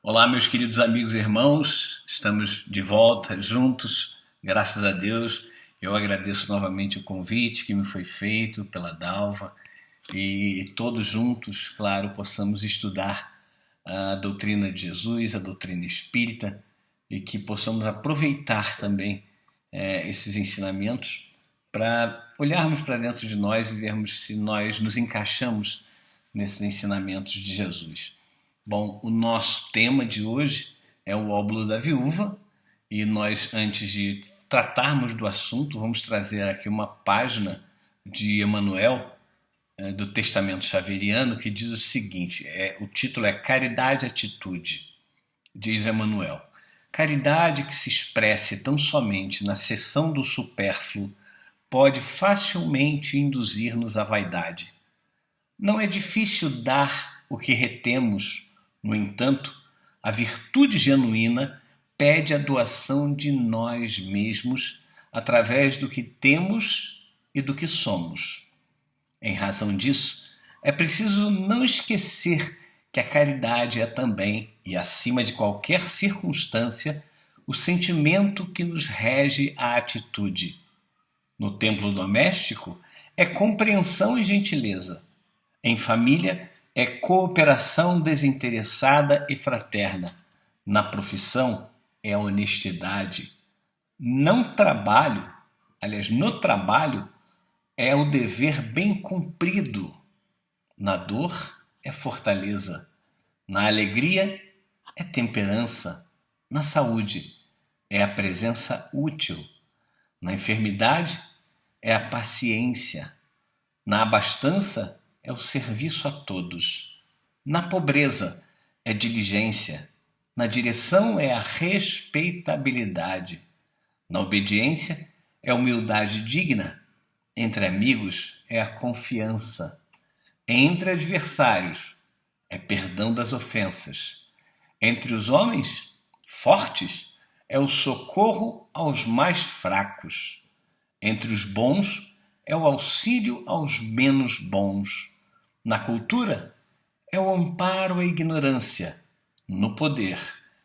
Olá, meus queridos amigos e irmãos, estamos de volta, juntos, graças a Deus. Eu agradeço novamente o convite que me foi feito pela Dalva e todos juntos, claro, possamos estudar a doutrina de Jesus, a doutrina espírita e que possamos aproveitar também esses ensinamentos para olharmos para dentro de nós e vermos se nós nos encaixamos nesses ensinamentos de Jesus. Bom, o nosso tema de hoje é o óbolo da viúva e nós, antes de tratarmos do assunto, vamos trazer aqui uma página de Emmanuel, do Testamento Xaveriano, que diz o seguinte, o título é Caridade e Atitude, diz Emmanuel. Caridade que se expresse tão somente na cessão do supérfluo pode facilmente induzir-nos à vaidade. Não é difícil dar o que retemos. No entanto, a virtude genuína pede a doação de nós mesmos através do que temos e do que somos. Em razão disso, é preciso não esquecer que a caridade é também, e acima de qualquer circunstância, o sentimento que nos rege a atitude. No templo doméstico, é compreensão e gentileza. Em família, é cooperação desinteressada e fraterna. Na profissão, é honestidade. Não trabalho, aliás, no trabalho, é o dever bem cumprido. Na dor, é fortaleza. Na alegria, é temperança. Na saúde, é a presença útil. Na enfermidade, é a paciência. Na abastança, é o serviço a todos. Na pobreza, é diligência. Na direção, é a respeitabilidade. Na obediência, é humildade digna. Entre amigos, é a confiança. Entre adversários, é perdão das ofensas. Entre os homens fortes, é o socorro aos mais fracos. Entre os bons, é o auxílio aos menos bons. Na cultura, é o amparo à ignorância. No poder,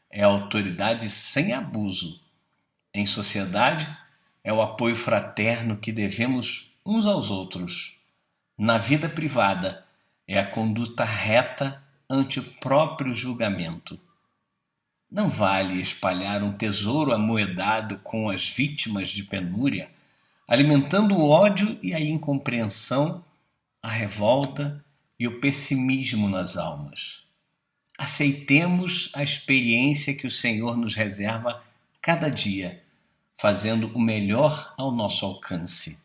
é a autoridade sem abuso. Em sociedade, é o apoio fraterno que devemos uns aos outros. Na vida privada, é a conduta reta ante o próprio julgamento. Não vale espalhar um tesouro amoedado com as vítimas de penúria, alimentando o ódio e a incompreensão, a revolta e o pessimismo nas almas. Aceitemos a experiência que o Senhor nos reserva cada dia, fazendo o melhor ao nosso alcance.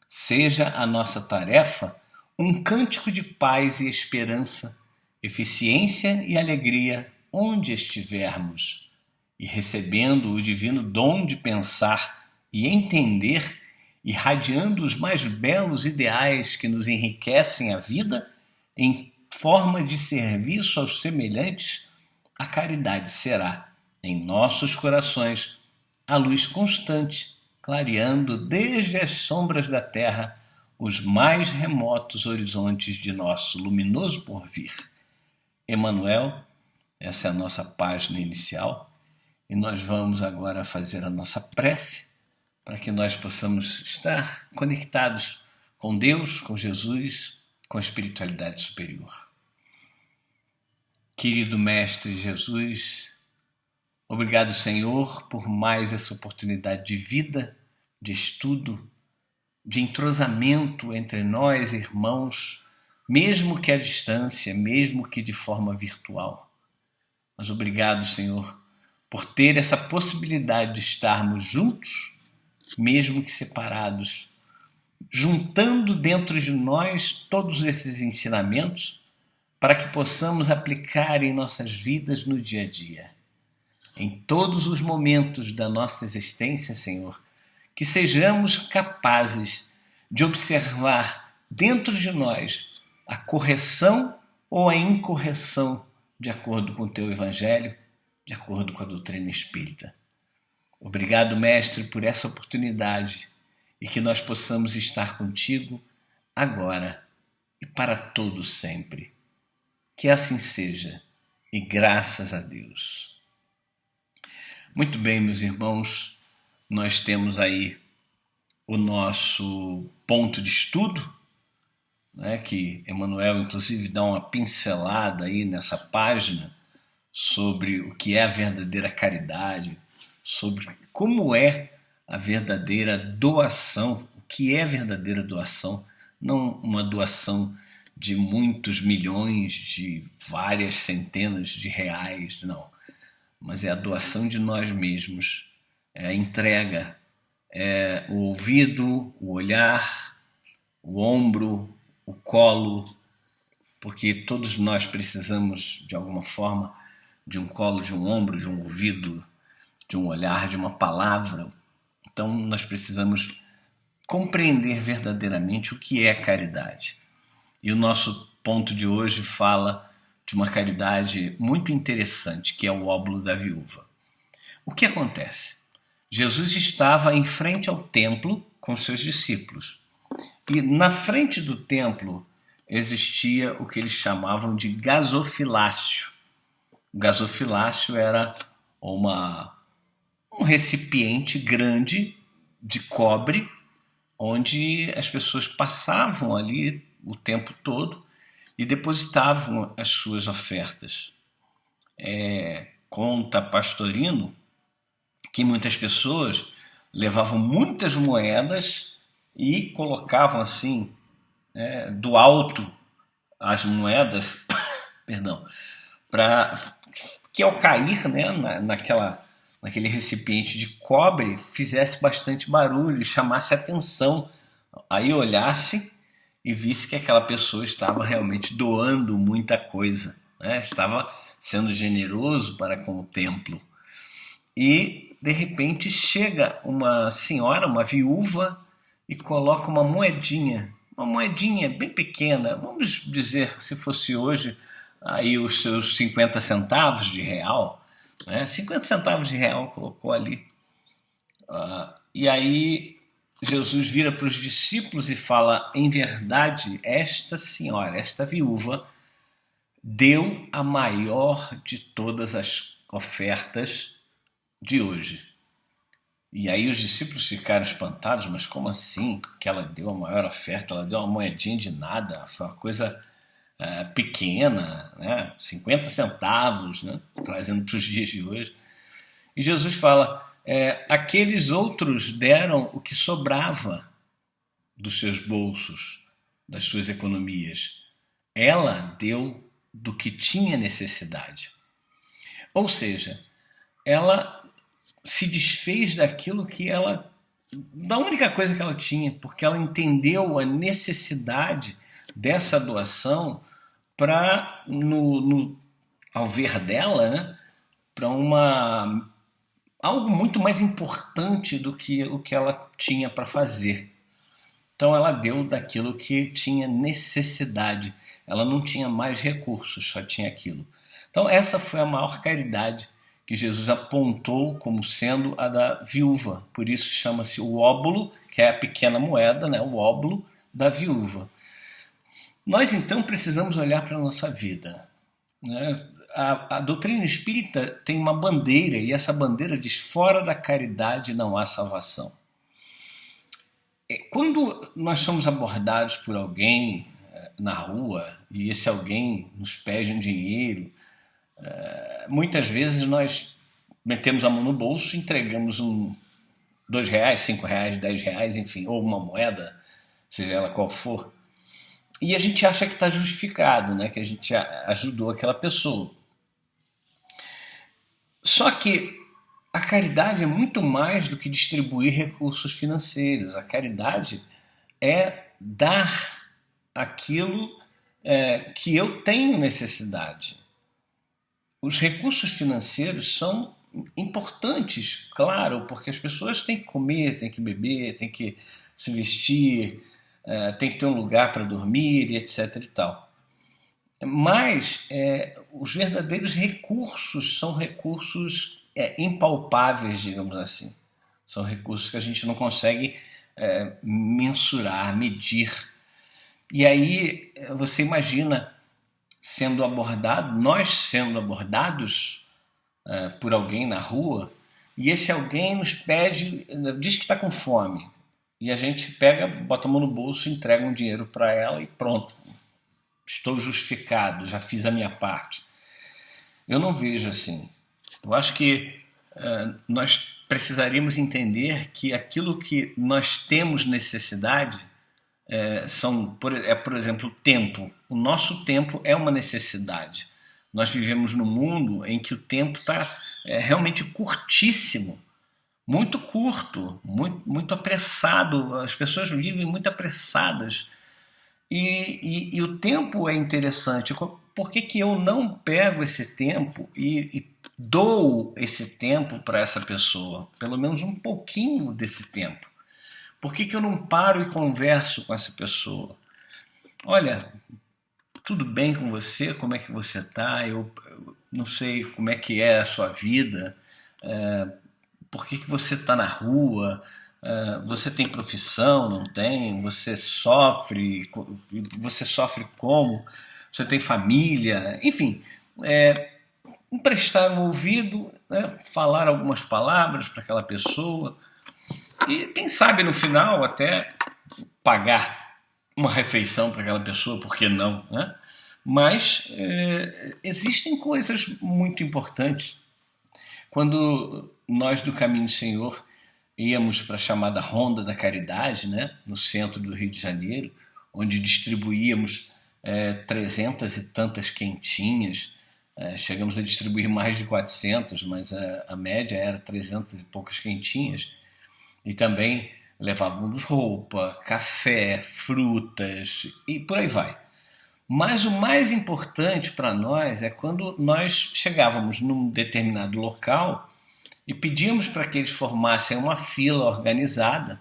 Seja a nossa tarefa um cântico de paz e esperança, eficiência e alegria onde estivermos, e recebendo o divino dom de pensar e entender, irradiando os mais belos ideais que nos enriquecem a vida em forma de serviço aos semelhantes, a caridade será, em nossos corações, a luz constante, clareando desde as sombras da terra os mais remotos horizontes de nosso luminoso porvir. Emmanuel, essa é a nossa página inicial, e nós vamos agora fazer a nossa prece para que nós possamos estar conectados com Deus, com Jesus, com a espiritualidade superior. Querido Mestre Jesus, obrigado, Senhor, por mais essa oportunidade de vida, de estudo, de entrosamento entre nós, irmãos, mesmo que à distância, mesmo que de forma virtual. Mas obrigado, Senhor, por ter essa possibilidade de estarmos juntos, mesmo que separados, juntando dentro de nós todos esses ensinamentos para que possamos aplicar em nossas vidas no dia a dia. Em todos os momentos da nossa existência, Senhor, que sejamos capazes de observar dentro de nós a correção ou a incorreção de acordo com o teu Evangelho, de acordo com a doutrina espírita. Obrigado, Mestre, por essa oportunidade e que nós possamos estar contigo agora e para todo sempre. Que assim seja. e graças a Deus. Muito bem, meus irmãos, nós temos aí o nosso ponto de estudo, né, que Emmanuel, inclusive, dá uma pincelada aí nessa página sobre o que é a verdadeira caridade, sobre como é a verdadeira doação, o que é a verdadeira doação, não uma doação de muitos milhões, de várias centenas de reais, não, mas é a doação de nós mesmos, é a entrega, é o ouvido, o olhar, o ombro, o colo, porque todos nós precisamos, de alguma forma, de um colo, de um ombro, de um ouvido, de um olhar, de uma palavra. Então nós precisamos compreender verdadeiramente o que é caridade. E o nosso ponto de hoje fala de uma caridade muito interessante, que é o óbolo da viúva. O que acontece? Jesus estava em frente ao templo com seus discípulos. E na frente do templo existia o que eles chamavam de gasofilácio. O gasofilácio era um recipiente grande de cobre, onde as pessoas passavam ali o tempo todo e depositavam as suas ofertas. Conta Pastorino que muitas pessoas levavam muitas moedas e colocavam assim, do alto as moedas, perdão, para que ao cair, né, naquele recipiente de cobre fizesse bastante barulho, chamasse atenção, aí olhasse e visse que aquela pessoa estava realmente doando muita coisa, né? Estava sendo generoso para com o templo. E de repente chega uma senhora, uma viúva, e coloca uma moedinha bem pequena, vamos dizer, se fosse hoje, aí os seus 50 centavos de real, né? 50 centavos de real colocou ali. E aí Jesus vira para os discípulos e fala: em verdade, esta senhora, esta viúva, deu a maior de todas as ofertas de hoje. E aí os discípulos ficaram espantados, mas como assim que ela deu a maior oferta? Ela deu uma moedinha de nada, foi uma coisa pequena, né? 50 centavos, né? Trazendo para os dias de hoje. E Jesus fala, aqueles outros deram o que sobrava dos seus bolsos, das suas economias. Ela deu do que tinha necessidade. Ou seja, ela se desfez daquilo que ela, da única coisa que ela tinha, porque ela entendeu a necessidade dessa doação para, ao ver dela, né, para algo muito mais importante do que o que ela tinha para fazer. Então ela deu daquilo que tinha necessidade. Ela não tinha mais recursos, só tinha aquilo. Então essa foi a maior caridade que Jesus apontou como sendo a da viúva. Por isso chama-se o óbolo, que é a pequena moeda, né? O óbolo da viúva. Nós então precisamos olhar para a nossa vida, né? A doutrina espírita tem uma bandeira, e essa bandeira diz: fora da caridade não há salvação. Quando nós somos abordados por alguém na rua e esse alguém nos pede um dinheiro, muitas vezes nós metemos a mão no bolso, entregamos R$2, R$5, R$10, enfim, ou uma moeda, seja ela qual for, e a gente acha que está justificado, né, que a gente ajudou aquela pessoa. Só que a caridade é muito mais do que distribuir recursos financeiros. A caridade é dar aquilo que eu tenho necessidade. Os recursos financeiros são importantes, claro, porque as pessoas têm que comer, têm que beber, têm que se vestir, têm que ter um lugar para dormir, etc. e tal. Mas os verdadeiros recursos são recursos impalpáveis, digamos assim. São recursos que a gente não consegue mensurar, medir. E aí você imagina sendo abordado, nós sendo abordados por alguém na rua, e esse alguém nos pede, diz que está com fome. E a gente pega, bota a mão no bolso, entrega um dinheiro para ela e pronto. Estou justificado, já fiz a minha parte. Eu não vejo assim. Eu acho que nós precisaríamos entender que aquilo que nós temos necessidade por exemplo, o tempo. O nosso tempo é uma necessidade. Nós vivemos num mundo em que o tempo está realmente curtíssimo, muito curto, muito apressado. As pessoas vivem muito apressadas. E o tempo é interessante. Por que, que eu não pego esse tempo e dou esse tempo para essa pessoa? Pelo menos um pouquinho desse tempo. Por que, que eu não paro e converso com essa pessoa? Olha, tudo bem com você? Como é que você está? Eu não sei como é que é a sua vida. Por que, que você está na rua? Você tem profissão? Não tem? Você sofre? Você sofre como? Você tem família? Enfim, emprestar um ouvido, né? Falar algumas palavras para aquela pessoa e quem sabe no final até pagar uma refeição para aquela pessoa, por que não, né? Mas existem coisas muito importantes. Quando nós do Caminho do Senhor íamos para a chamada Ronda da Caridade, né, no centro do Rio de Janeiro, onde distribuíamos 300 e tantas quentinhas, chegamos a distribuir mais de 400, mas a média era 300 e poucas quentinhas, e também levávamos roupa, café, frutas e por aí vai. Mas o mais importante para nós é quando nós chegávamos num determinado local e pedíamos para que eles formassem uma fila organizada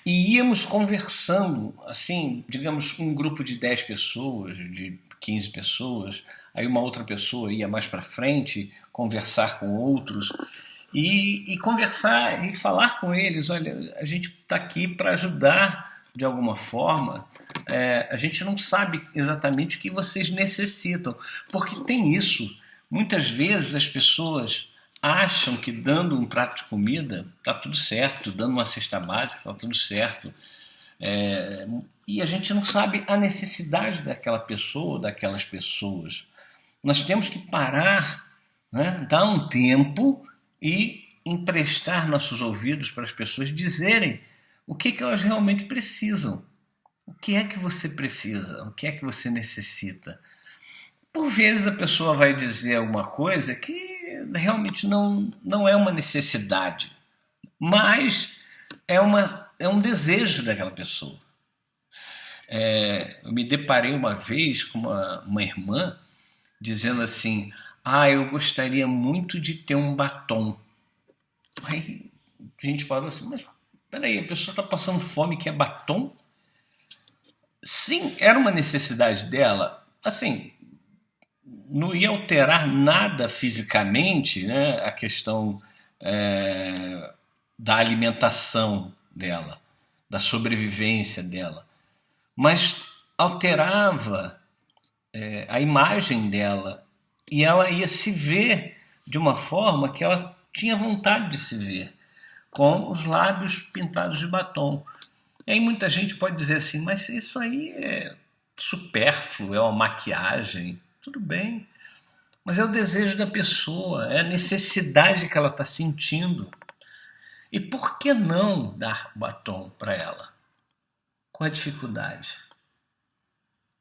e íamos conversando, assim, digamos, um grupo de 10 pessoas, de 15 pessoas, aí uma outra pessoa ia mais para frente conversar com outros e conversar e falar com eles, olha, a gente está aqui para ajudar de alguma forma, a gente não sabe exatamente o que vocês necessitam, porque tem isso, muitas vezes as pessoas acham que dando um prato de comida está tudo certo, dando uma cesta básica está tudo certo, e a gente não sabe a necessidade daquela pessoa, daquelas pessoas. Nós temos que parar, né, dar um tempo e emprestar nossos ouvidos para as pessoas dizerem o que elas realmente precisam. O que é que você precisa? O que é que você necessita? Por vezes a pessoa vai dizer alguma coisa que realmente não é uma necessidade, mas é um desejo daquela pessoa. Eu me deparei uma vez com uma irmã dizendo assim: eu gostaria muito de ter um batom. Aí a gente parou assim, mas peraí, a pessoa está passando fome, quer batom? Sim, era uma necessidade dela. Assim, não ia alterar nada fisicamente, né, a questão da alimentação dela, da sobrevivência dela, mas alterava a imagem dela e ela ia se ver de uma forma que ela tinha vontade de se ver, com os lábios pintados de batom. E aí muita gente pode dizer assim, mas isso aí é supérfluo, é uma maquiagem. Tudo bem, mas é o desejo da pessoa, é a necessidade que ela está sentindo. E por que não dar batom para ela? Qual a dificuldade?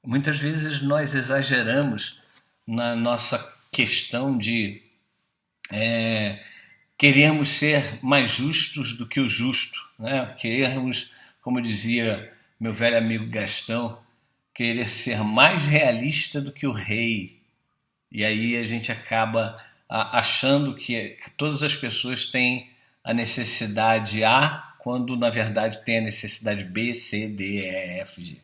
Muitas vezes nós exageramos na nossa questão de queremos ser mais justos do que o justo, né? Queremos, como dizia meu velho amigo Gastão, querer ser mais realista do que o rei. E aí a gente acaba achando que todas as pessoas têm a necessidade A, quando na verdade tem a necessidade B, C, D, E, F, G.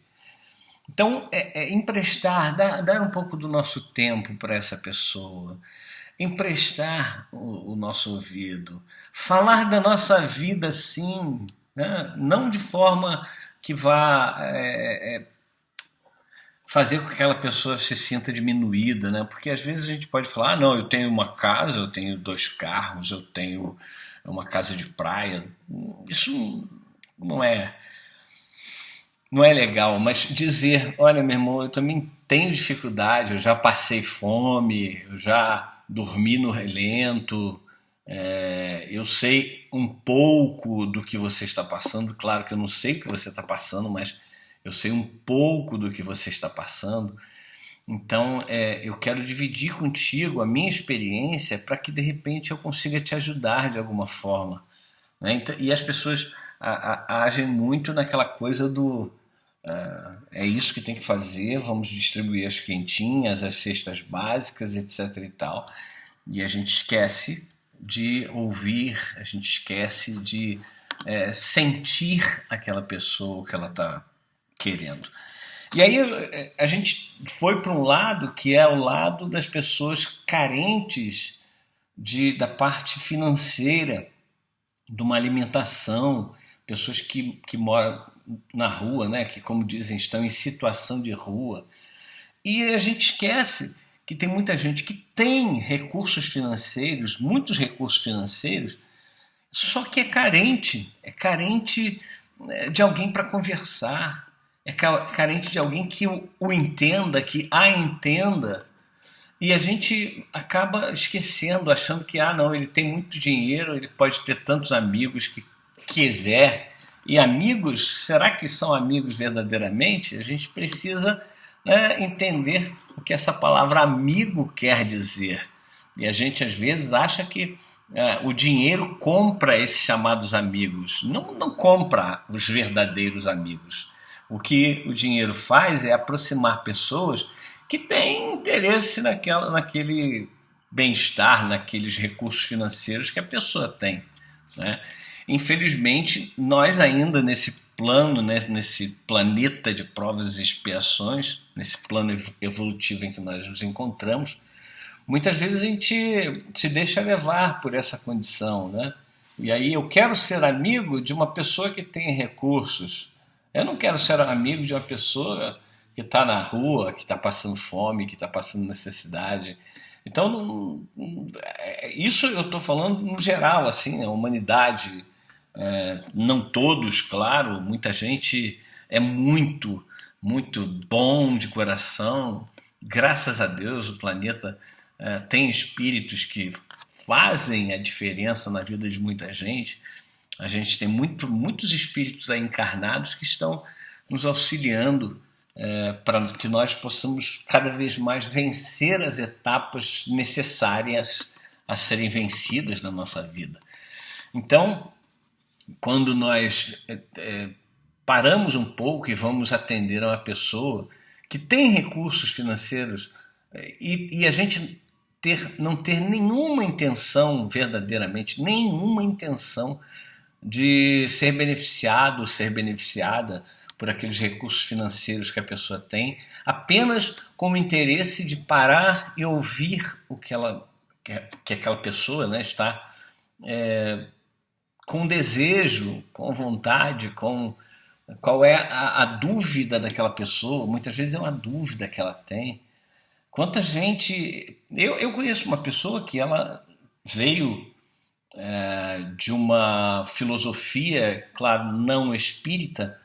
Então, emprestar, dar um pouco do nosso tempo para essa pessoa, emprestar o nosso ouvido, falar da nossa vida sim, né? Não de forma que vá fazer com que aquela pessoa se sinta diminuída, né? Porque às vezes a gente pode falar, ah, não, eu tenho uma casa, eu tenho 2 carros, eu tenho uma casa de praia. Isso não é, não é legal, mas dizer, olha, meu irmão, eu também tenho dificuldade, eu já passei fome, eu já dormi no relento, eu sei um pouco do que você está passando, claro que eu não sei o que você está passando, mas eu sei um pouco do que você está passando. Então, eu quero dividir contigo a minha experiência para que de repente eu consiga te ajudar de alguma forma, né? Então, e as pessoas agem muito naquela coisa do é isso que tem que fazer, vamos distribuir as quentinhas, as cestas básicas, etc e tal. E a gente esquece de ouvir, a gente esquece de sentir aquela pessoa, o que ela está querendo. E aí a gente foi para um lado que é o lado das pessoas carentes da parte financeira, de uma alimentação, pessoas que moram na rua, né, que, como dizem, estão em situação de rua. E a gente esquece que tem muita gente que tem recursos financeiros, muitos recursos financeiros, só que é carente de alguém para conversar, é carente de alguém que o entenda, que a entenda. E a gente acaba esquecendo, achando que, ah, não, ele tem muito dinheiro, ele pode ter tantos amigos que quiser. E amigos, será que são amigos verdadeiramente? A gente precisa, né, entender o que essa palavra amigo quer dizer. E a gente às vezes acha que o dinheiro compra esses chamados amigos. Não, não compra os verdadeiros amigos. O que o dinheiro faz é aproximar pessoas que têm interesse naquele bem-estar, naqueles recursos financeiros que a pessoa tem, né? Infelizmente, nós ainda nesse plano, né, nesse planeta de provas e expiações, nesse plano evolutivo em que nós nos encontramos, muitas vezes a gente se deixa levar por essa condição, né? E aí eu quero ser amigo de uma pessoa que tem recursos. Eu não quero ser amigo de uma pessoa que está na rua, que está passando fome, que está passando necessidade. Então, isso eu estou falando no geral, assim, a humanidade, não todos, claro, muita gente é muito, muito bom de coração. Graças a Deus, o planeta tem espíritos que fazem a diferença na vida de muita gente. A gente tem muitos espíritos aí encarnados que estão nos auxiliando para que nós possamos cada vez mais vencer as etapas necessárias a serem vencidas na nossa vida. Então, quando nós paramos um pouco e vamos atender a uma pessoa que tem recursos financeiros e a gente não ter nenhuma intenção, verdadeiramente, nenhuma intenção de ser beneficiado, ser beneficiada por aqueles recursos financeiros que a pessoa tem, apenas com o interesse de parar e ouvir o que aquela pessoa, né, está com desejo, com vontade, com qual é a dúvida daquela pessoa. Muitas vezes é uma dúvida que ela tem. Quanta gente... Eu conheço uma pessoa que ela veio de uma filosofia, claro, não espírita,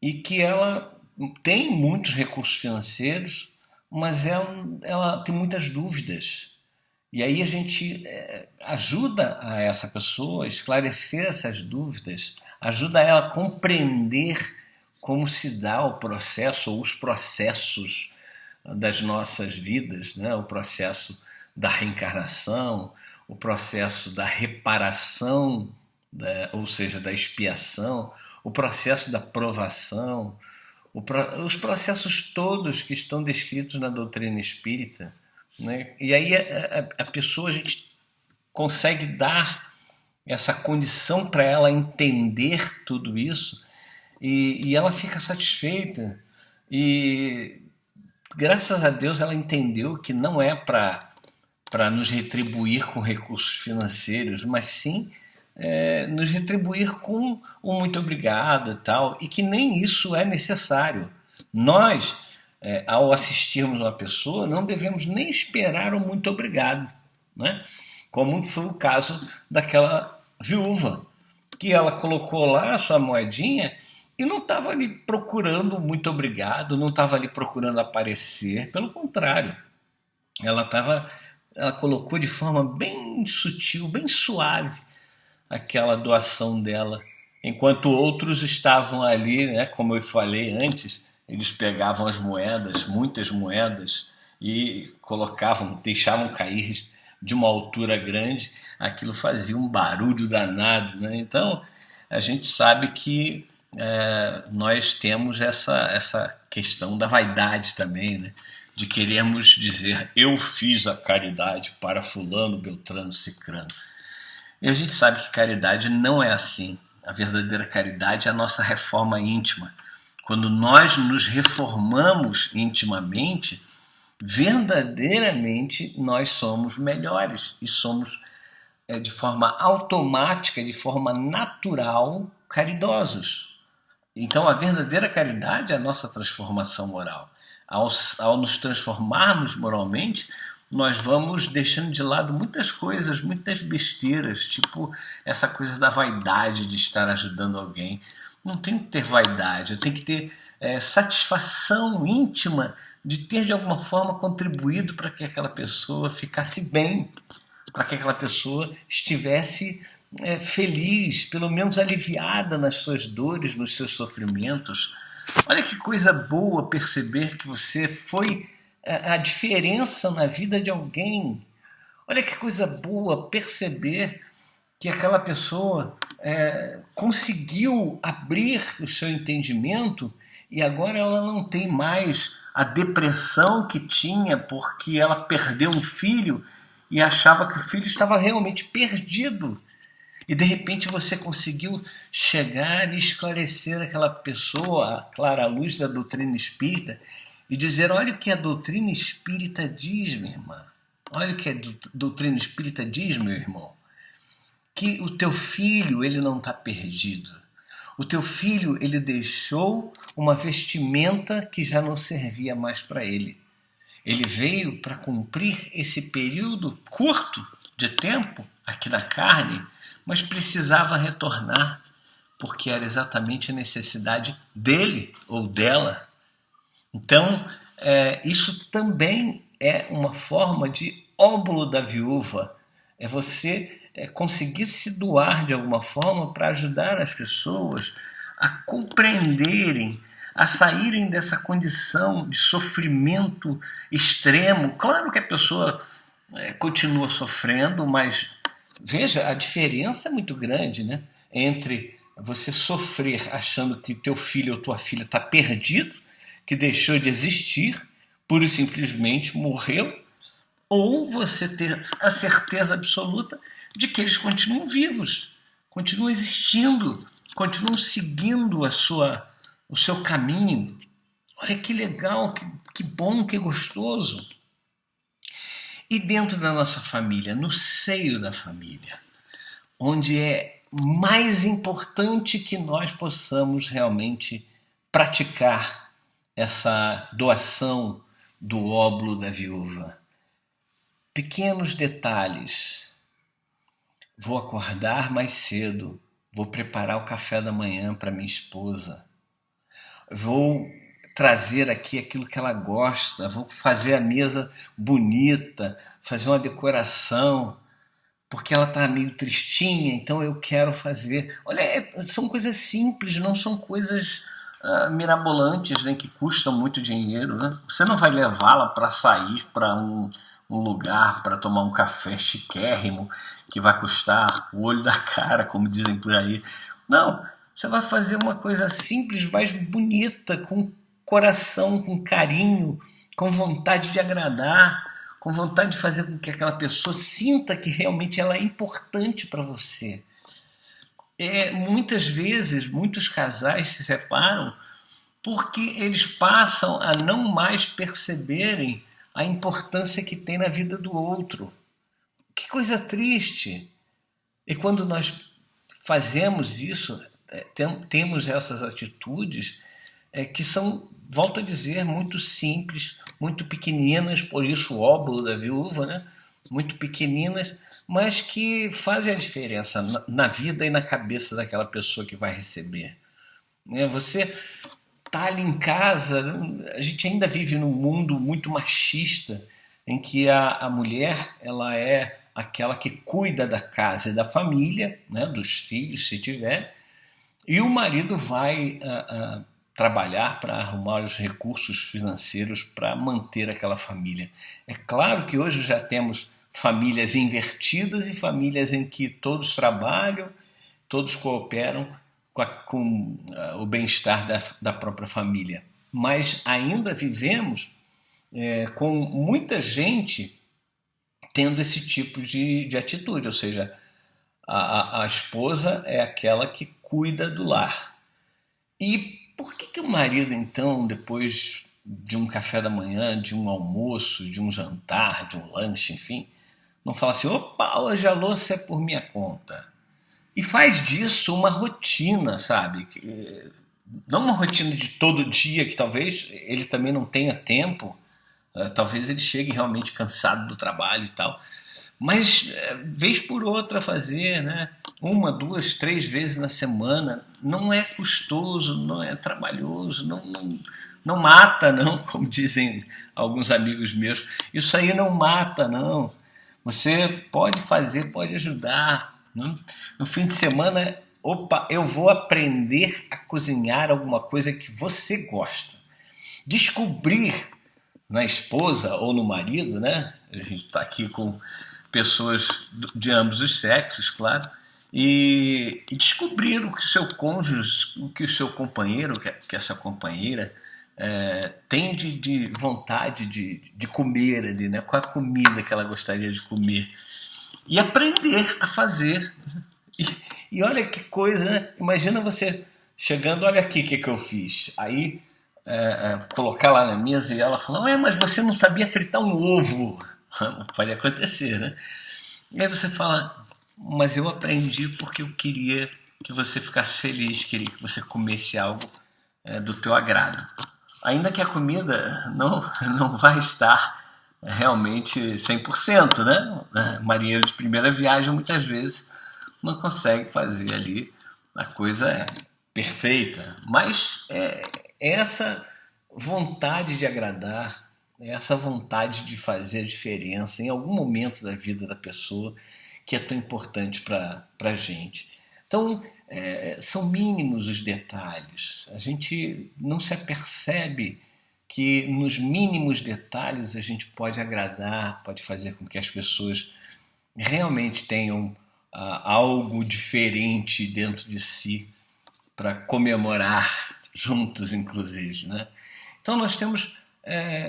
e que ela tem muitos recursos financeiros, mas ela tem muitas dúvidas. E aí a gente ajuda a essa pessoa a esclarecer essas dúvidas, ajuda ela a compreender como se dá o processo ou os processos das nossas vidas, né? O processo da reencarnação, o processo da reparação, ou seja, da expiação, o processo da provação, os processos todos que estão descritos na doutrina espírita, né? E aí a pessoa, a gente consegue dar essa condição para ela entender tudo isso e ela fica satisfeita. E graças a Deus ela entendeu que não é para nos retribuir com recursos financeiros, mas sim nos retribuir com um muito obrigado e tal, e que nem isso é necessário. Nós ao assistirmos uma pessoa, não devemos nem esperar o muito obrigado, né? Como foi o caso daquela viúva, que ela colocou lá a sua moedinha e não estava ali procurando muito obrigado, não estava ali procurando aparecer, pelo contrário, ela colocou de forma bem sutil, bem suave, aquela doação dela, enquanto outros estavam ali, né, como eu falei antes, eles pegavam as moedas, muitas moedas, e colocavam, deixavam cair de uma altura grande, aquilo fazia um barulho danado, né? Então a gente sabe que nós temos essa questão da vaidade também, né? De querermos dizer eu fiz a caridade para fulano, beltrano, cicrano. E a gente sabe que caridade não é assim. A verdadeira caridade é a nossa reforma íntima. Quando nós nos reformamos intimamente, verdadeiramente nós somos melhores e somos de forma automática, de forma natural, caridosos. Então a verdadeira caridade é a nossa transformação moral. Ao nos transformarmos moralmente, nós vamos deixando de lado muitas coisas, muitas besteiras, tipo essa coisa da vaidade de estar ajudando alguém. Não tem que ter vaidade, eu tenho que ter satisfação íntima de ter de alguma forma contribuído para que aquela pessoa ficasse bem, para que aquela pessoa estivesse feliz, pelo menos aliviada nas suas dores, nos seus sofrimentos. Olha que coisa boa perceber que você foi a diferença na vida de alguém. Olha que coisa boa perceber que aquela pessoa conseguiu abrir o seu entendimento e agora ela não tem mais a depressão que tinha porque ela perdeu um filho e achava que o filho estava realmente perdido. E de repente você conseguiu chegar e esclarecer aquela pessoa, a clara luz da doutrina espírita, e dizer: olha o que a doutrina espírita diz, minha irmã. Olha o que a doutrina espírita diz, meu irmão. Que o teu filho, ele não está perdido. O teu filho, ele deixou uma vestimenta que já não servia mais para ele. Ele veio para cumprir esse período curto de tempo aqui na carne, mas precisava retornar, porque era exatamente a necessidade dele ou dela. Então, isso também é uma forma de óbolo da viúva, é você conseguir se doar de alguma forma para ajudar as pessoas a compreenderem, a saírem dessa condição de sofrimento extremo. Claro que a pessoa continua sofrendo, mas veja, a diferença é muito grande, né? Entre você sofrer achando que teu filho ou tua filha está perdido, que deixou de existir, pura e simplesmente morreu, ou você ter a certeza absoluta de que eles continuam vivos, continuam existindo, continuam seguindo o seu caminho. Olha que legal, que bom, que gostoso. E dentro da nossa família, no seio da família, onde é mais importante que nós possamos realmente praticar essa doação do óbolo da viúva. Pequenos detalhes. Vou acordar mais cedo, vou preparar o café da manhã para minha esposa. Vou trazer aqui aquilo que ela gosta, vou fazer a mesa bonita, fazer uma decoração, porque ela está meio tristinha, então eu quero fazer. Olha, são coisas simples, não são coisas mirabolantes, nem que custam muito dinheiro, né? Você não vai levá-la para sair para um lugar para tomar um café chiquérrimo que vai custar o olho da cara, como dizem por aí. Não, você vai fazer uma coisa simples, mais bonita, com coração, com carinho, com vontade de agradar, com vontade de fazer com que aquela pessoa sinta que realmente ela é importante para você. Muitas vezes, muitos casais se separam porque eles passam a não mais perceberem a importância que tem na vida do outro. Que coisa triste! E quando nós fazemos isso, temos essas atitudes que são volto a dizer, muito simples, muito pequeninas, por isso o óbolo da viúva, né? Muito pequeninas, mas que fazem a diferença na vida e na cabeça daquela pessoa que vai receber. Você tá ali em casa, a gente ainda vive num mundo muito machista, em que a mulher ela é aquela que cuida da casa e da família, né, dos filhos, se tiver, e o marido vai trabalhar para arrumar os recursos financeiros para manter aquela família. É claro que hoje já temos famílias invertidas e famílias em que todos trabalham, todos cooperam com o bem-estar da própria família. Mas ainda vivemos com muita gente tendo esse tipo de atitude, ou seja, a esposa é aquela que cuida do lar. E por que o marido, então, depois de um café da manhã, de um almoço, de um jantar, de um lanche, enfim, não fala assim, opa, hoje a louça é por minha conta? E faz disso uma rotina, sabe? Não uma rotina de todo dia, que talvez ele também não tenha tempo, talvez ele chegue realmente cansado do trabalho e tal, mas vez por outra fazer, né? Uma, duas, três vezes na semana, não é custoso, não é trabalhoso, não mata, não, como dizem alguns amigos meus. Isso aí não mata, não. Você pode fazer, pode ajudar. Né? No fim de semana, opa, eu vou aprender a cozinhar alguma coisa que você gosta. Descobrir na esposa ou no marido, né? A gente está aqui com pessoas de ambos os sexos, claro, e descobrir o que o seu cônjuge, o que o seu companheiro, que essa companheira tem de vontade de comer ali, né? Qual a comida que ela gostaria de comer. E aprender a fazer. E olha que coisa, né? Imagina você chegando, olha aqui o que eu fiz. Aí colocar lá na mesa e ela falar, mas você não sabia fritar um ovo. Pode acontecer, né? E aí você fala, mas eu aprendi porque eu queria que você ficasse feliz, queria que você comesse algo do teu agrado. Ainda que a comida não vai estar realmente 100%, né? Marinheiro de primeira viagem muitas vezes não consegue fazer ali a coisa perfeita, mas essa vontade de agradar, essa vontade de fazer a diferença em algum momento da vida da pessoa que é tão importante para a gente. Então, são mínimos os detalhes. A gente não se apercebe que nos mínimos detalhes a gente pode agradar, pode fazer com que as pessoas realmente tenham algo diferente dentro de si para comemorar juntos, inclusive, né? Então nós temos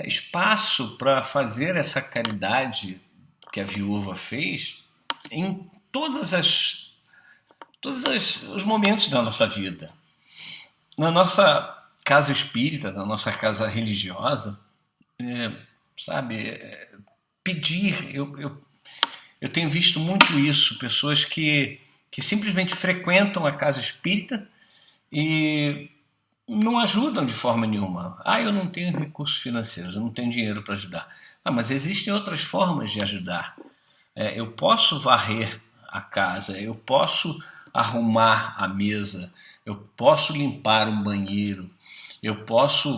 espaço para fazer essa caridade que a viúva fez em todos os momentos da nossa vida. Na nossa casa espírita, na nossa casa religiosa, sabe, pedir, eu tenho visto muito isso, pessoas que simplesmente frequentam a casa espírita e não ajudam de forma nenhuma. Eu não tenho recursos financeiros, eu não tenho dinheiro para ajudar. Mas existem outras formas de ajudar. Eu posso varrer a casa, eu posso arrumar a mesa, eu posso limpar um banheiro, eu posso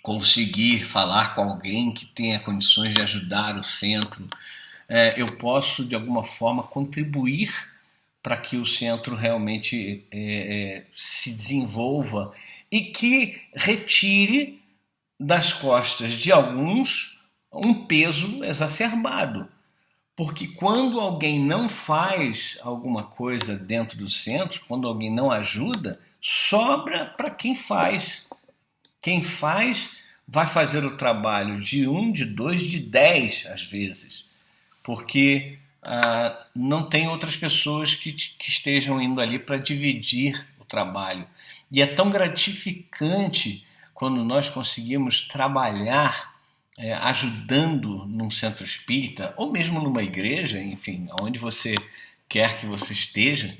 conseguir falar com alguém que tenha condições de ajudar o centro, eu posso de alguma forma contribuir para que o centro realmente se desenvolva e que retire das costas de alguns um peso exacerbado. Porque quando alguém não faz alguma coisa dentro do centro, quando alguém não ajuda, sobra para quem faz. Quem faz vai fazer o trabalho de 1, de 2, de 10 às vezes. Porque não tem outras pessoas que estejam indo ali para dividir o trabalho. E é tão gratificante quando nós conseguimos trabalhar ajudando num centro espírita, ou mesmo numa igreja, enfim, onde você quer que você esteja,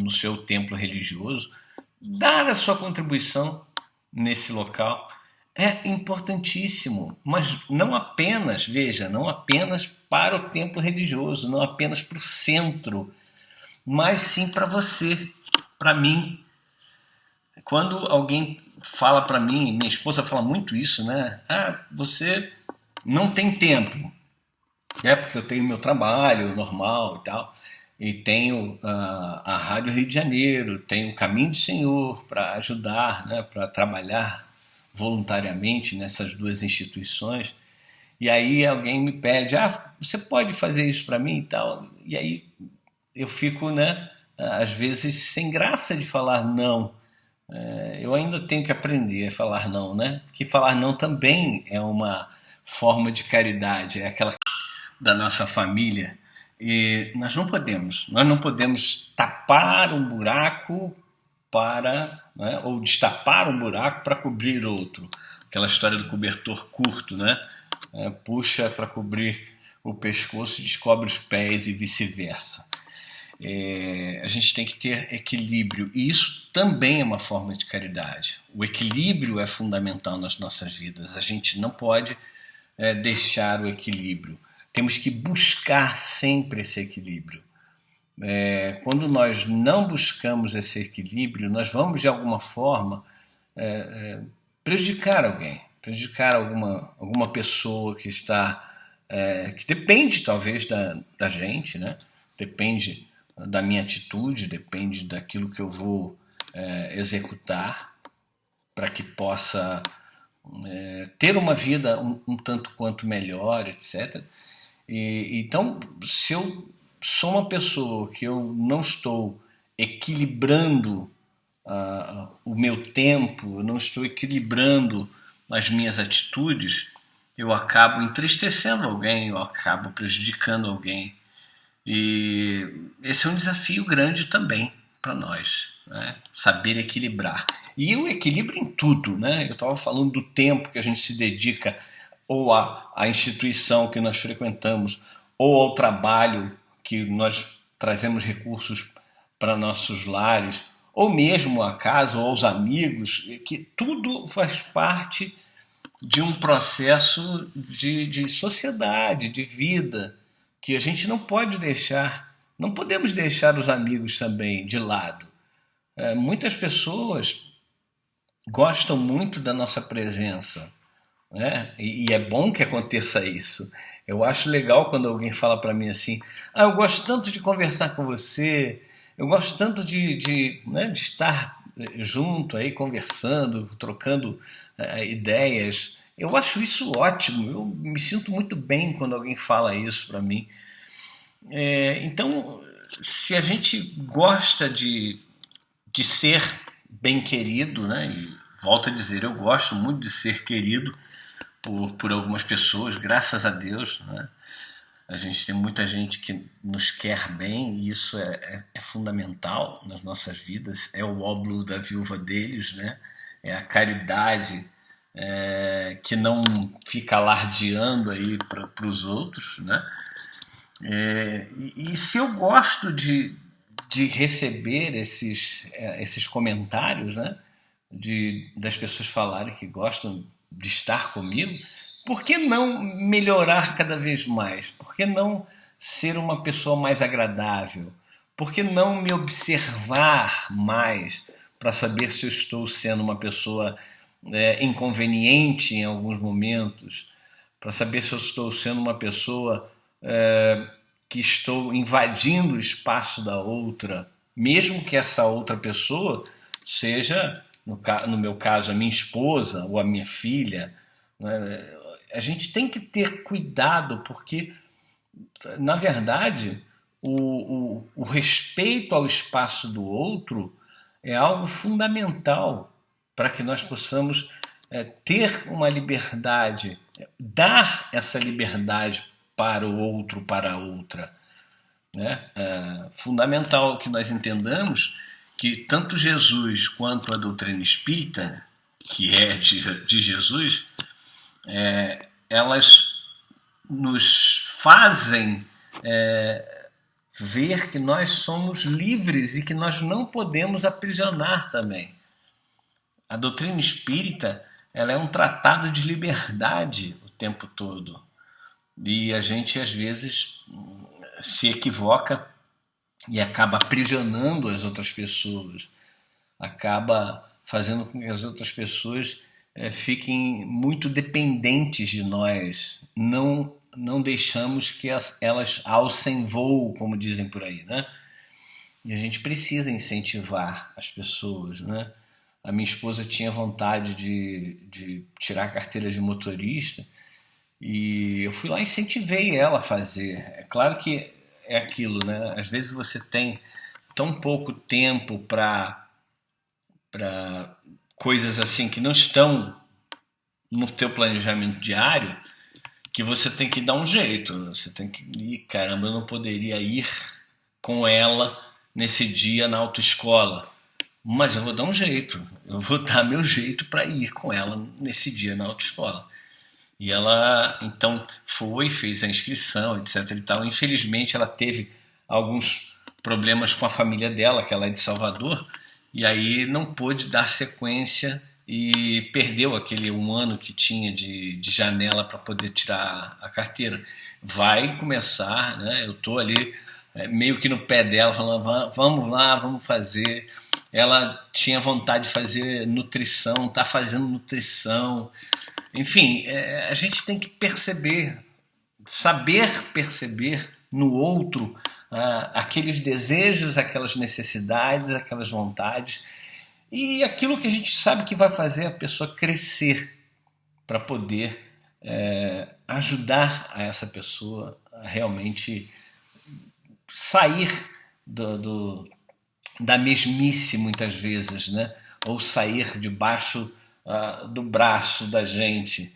no seu templo religioso, dar a sua contribuição nesse local é importantíssimo, mas não apenas, veja, não apenas para o templo religioso, não apenas para o centro, mas sim para você, para mim. Quando alguém fala para mim, minha esposa fala muito isso, né? Ah, você não tem tempo. É porque eu tenho meu trabalho normal e tal, e tenho a Rádio Rio de Janeiro, tenho o Caminho do Senhor para ajudar, né, para trabalhar voluntariamente nessas duas instituições. E aí alguém me pede, você pode fazer isso para mim e tal. E aí eu fico, né, às vezes sem graça de falar não. Eu ainda tenho que aprender a falar não, né? Porque falar não também é uma forma de caridade, é aquela da nossa família. E nós não podemos tapar um buraco para, né, ou destapar um buraco para cobrir outro. Aquela história do cobertor curto, né? Puxa para cobrir o pescoço e descobre os pés e vice-versa. A gente tem que ter equilíbrio, e isso também é uma forma de caridade. O equilíbrio é fundamental nas nossas vidas. A gente não pode deixar o equilíbrio. Temos que buscar sempre esse equilíbrio. Quando nós não buscamos esse equilíbrio, nós vamos de alguma forma prejudicar alguém, prejudicar alguma pessoa que está que depende talvez da gente, né? Depende da minha atitude, depende daquilo que eu vou executar para que possa ter uma vida um tanto quanto melhor, etc. Então, se eu sou uma pessoa que eu não estou equilibrando o meu tempo, eu não estou equilibrando as minhas atitudes, eu acabo entristecendo alguém, eu acabo prejudicando alguém. E esse é um desafio grande também para nós, né? Saber equilibrar. E o equilíbrio em tudo, né? Eu estava falando do tempo que a gente se dedica ou à instituição que nós frequentamos, ou ao trabalho que nós trazemos recursos para nossos lares, ou mesmo a casa ou aos amigos, que tudo faz parte de um processo de sociedade, de vida, que a gente não pode deixar, não podemos deixar os amigos também de lado. Muitas pessoas gostam muito da nossa presença, né? E é bom que aconteça isso. Eu acho legal quando alguém fala para mim assim: eu gosto tanto de conversar com você, eu gosto tanto né, de estar junto aí conversando, trocando ideias. Eu acho isso ótimo. Eu me sinto muito bem quando alguém fala isso para mim. Então, se a gente gosta de ser bem querido, né? E volto a dizer, eu gosto muito de ser querido por algumas pessoas, graças a Deus, né? A gente tem muita gente que nos quer bem, e isso é fundamental nas nossas vidas. É o óbolo da viúva deles, né? É a caridade que não fica alardeando aí para os outros, né? E se eu gosto de receber esses comentários, né? Das pessoas falarem que gostam de estar comigo, por que não melhorar cada vez mais? Por que não ser uma pessoa mais agradável? Por que não me observar mais para saber se eu estou sendo uma pessoa inconveniente em alguns momentos? Para saber se eu estou sendo uma pessoa que estou invadindo o espaço da outra, mesmo que essa outra pessoa seja, no meu caso, a minha esposa ou a minha filha, né? A gente tem que ter cuidado, porque, na verdade, o respeito ao espaço do outro é algo fundamental para que nós possamos ter uma liberdade, dar essa liberdade para o outro, para a outra. Né? É fundamental que nós entendamos que tanto Jesus quanto a doutrina espírita, que é de Jesus, elas nos fazem ver que nós somos livres e que nós não podemos aprisionar também. A doutrina espírita, ela é um tratado de liberdade o tempo todo. E a gente, às vezes, se equivoca e acaba aprisionando as outras pessoas, acaba fazendo com que as outras pessoas fiquem muito dependentes de nós. Não deixamos que elas alcem voo, como dizem por aí, né? E a gente precisa incentivar as pessoas, né? A minha esposa tinha vontade de tirar a carteira de motorista e eu fui lá e incentivei ela a fazer. É claro que é aquilo, né? Às vezes você tem tão pouco tempo para coisas assim que não estão no teu planejamento diário, que você tem que dar um jeito. Você tem que ir, caramba, eu não poderia ir com ela nesse dia na autoescola, mas eu vou dar um jeito. Eu vou dar meu jeito para ir com ela nesse dia na autoescola. E ela então foi, fez a inscrição, etc e tal. Infelizmente ela teve alguns problemas com a família dela, que ela é de Salvador, e aí não pôde dar sequência e perdeu aquele 1 ano que tinha de janela para poder tirar a carteira. Vai começar, né? Eu estou ali meio que no pé dela, falando, vamos lá, vamos fazer. Ela tinha vontade de fazer nutrição, está fazendo nutrição. Enfim, a gente tem que perceber, saber perceber no outro aqueles desejos, aquelas necessidades, aquelas vontades e aquilo que a gente sabe que vai fazer a pessoa crescer para poder ajudar a essa pessoa a realmente sair da mesmice muitas vezes, né? Ou sair debaixo do braço da gente.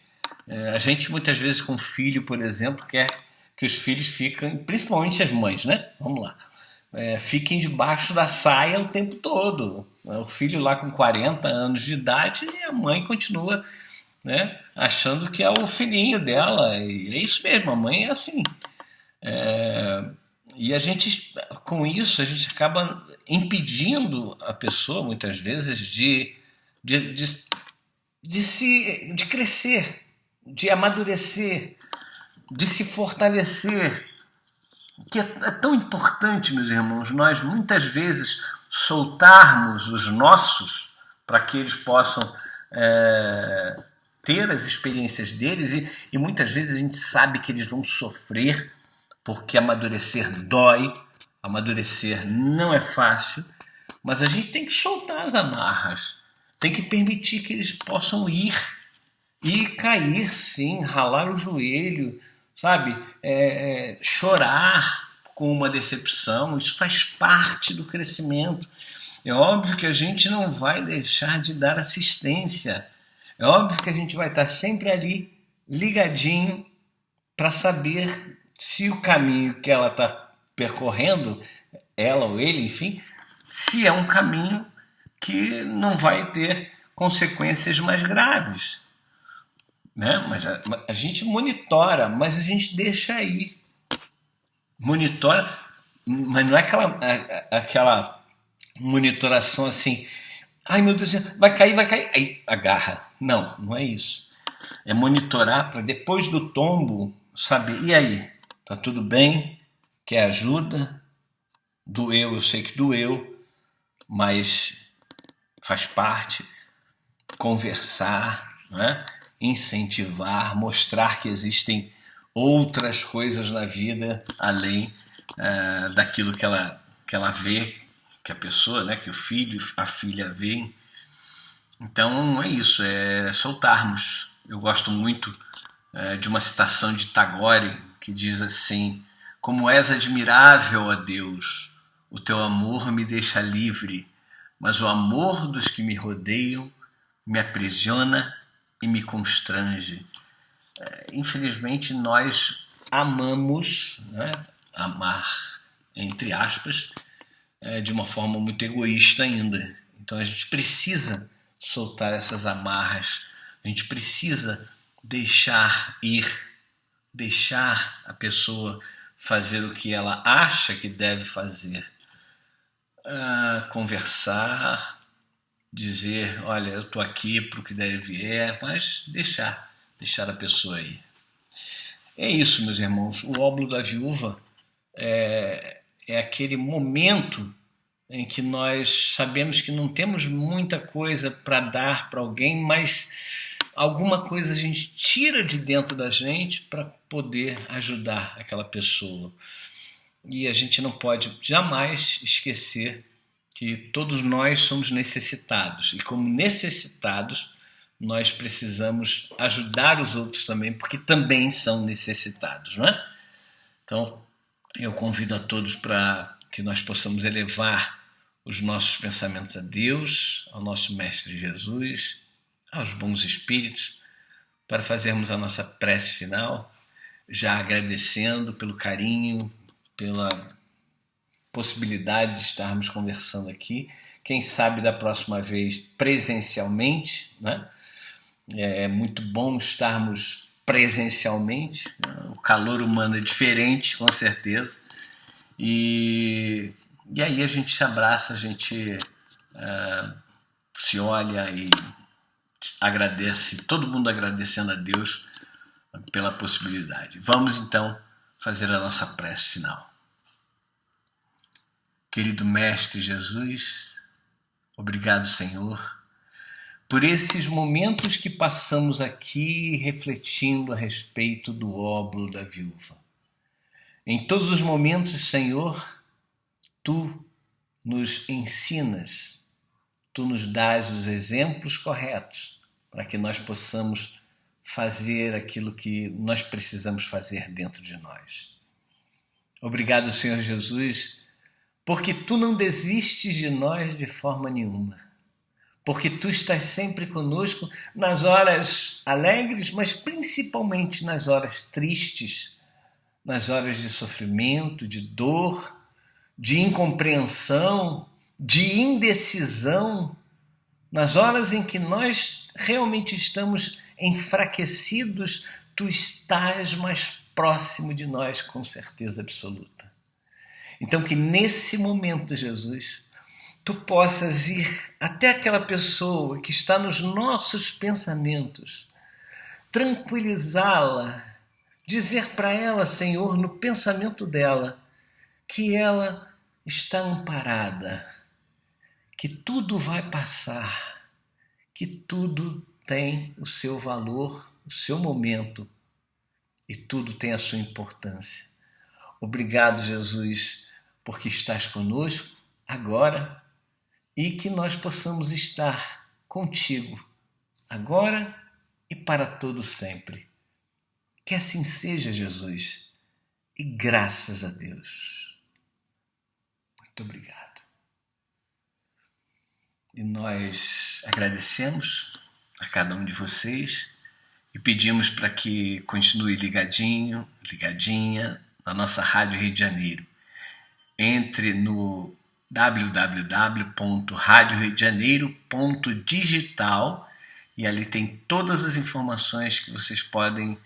A gente muitas vezes com filho, por exemplo, quer que os filhos fiquem, principalmente as mães, né? Vamos lá. Fiquem debaixo da saia o tempo todo. O filho lá com 40 anos de idade e a mãe continua, né, achando que é o filhinho dela. E é isso mesmo, a mãe é assim. E a gente, com isso, a gente acaba impedindo a pessoa, muitas vezes, de crescer, de amadurecer, de se fortalecer, que é tão importante, meus irmãos, nós muitas vezes soltarmos os nossos para que eles possam ter as experiências deles e muitas vezes a gente sabe que eles vão sofrer porque amadurecer dói, amadurecer não é fácil, mas a gente tem que soltar as amarras, tem que permitir que eles possam ir e cair sim, ralar o joelho, sabe? Chorar com uma decepção, isso faz parte do crescimento. É óbvio que a gente não vai deixar de dar assistência, é óbvio que a gente vai estar sempre ali, ligadinho, para saber se o caminho que ela está percorrendo, ela ou ele, enfim, se é um caminho que não vai ter consequências mais graves. Né? Mas a gente monitora, mas a gente deixa aí. Monitora, mas não é aquela monitoração assim, ai meu Deus, vai cair, aí agarra. Não, não é isso. É monitorar para depois do tombo, saber, e aí? Tá tudo bem? Quer ajuda? Doeu, eu sei que doeu, mas faz parte. Conversar, né? Incentivar, mostrar que existem outras coisas na vida além daquilo que ela vê, que a pessoa, né, que o filho, a filha vê. Então é isso, é soltarmos. Eu gosto muito de uma citação de Tagore que diz assim: como és admirável, ó Deus, o teu amor me deixa livre, mas o amor dos que me rodeiam me aprisiona e me constrange. Infelizmente nós amamos, né, amar entre aspas, de uma forma muito egoísta ainda. Então a gente precisa soltar essas amarras, a gente precisa deixar ir, deixar a pessoa fazer o que ela acha que deve fazer, conversar, dizer, olha, eu estou aqui para o que der e vier, mas deixar a pessoa aí. É isso, meus irmãos. O óbolo da viúva é aquele momento em que nós sabemos que não temos muita coisa para dar para alguém, mas alguma coisa a gente tira de dentro da gente para poder ajudar aquela pessoa. E a gente não pode jamais esquecer que todos nós somos necessitados. E como necessitados, nós precisamos ajudar os outros também, porque também são necessitados, não é? Então, eu convido a todos para que nós possamos elevar os nossos pensamentos a Deus, ao nosso Mestre Jesus, aos bons espíritos, para fazermos a nossa prece final, já agradecendo pelo carinho, pela possibilidade de estarmos conversando aqui. Quem sabe da próxima vez presencialmente, né? É muito bom estarmos presencialmente, né? O calor humano é diferente, com certeza. E aí a gente se abraça, a gente se olha e agradece, todo mundo agradecendo a Deus pela possibilidade. Vamos então fazer a nossa prece final. Querido Mestre Jesus, obrigado, Senhor, por esses momentos que passamos aqui refletindo a respeito do óbolo da viúva. Em todos os momentos, Senhor, Tu nos ensinas, Tu nos dás os exemplos corretos para que nós possamos fazer aquilo que nós precisamos fazer dentro de nós. Obrigado, Senhor Jesus, porque Tu não desistes de nós de forma nenhuma. Porque Tu estás sempre conosco nas horas alegres, mas principalmente nas horas tristes, nas horas de sofrimento, de dor, de incompreensão, de indecisão, nas horas em que nós realmente estamos enfraquecidos, Tu estás mais próximo de nós com certeza absoluta. Então que nesse momento, Jesus, Tu possas ir até aquela pessoa que está nos nossos pensamentos, tranquilizá-la, dizer para ela, Senhor, no pensamento dela, que ela está amparada, que tudo vai passar, que tudo tem o seu valor, o seu momento e tudo tem a sua importância. Obrigado, Jesus, porque estás conosco agora e que nós possamos estar contigo agora e para todo sempre. Que assim seja, Jesus, e graças a Deus. Muito obrigado. E nós agradecemos a cada um de vocês e pedimos para que continue ligadinho, ligadinha na nossa Rádio Rio de Janeiro. Entre no www.radioriodejaneiro.digital e ali tem todas as informações que vocês podem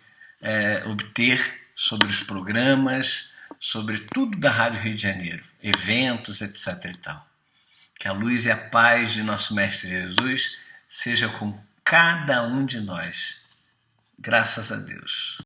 obter sobre os programas, sobre tudo da Rádio Rio de Janeiro, eventos, etc. e tal. Que a luz e a paz de nosso Mestre Jesus seja com cada um de nós. Graças a Deus.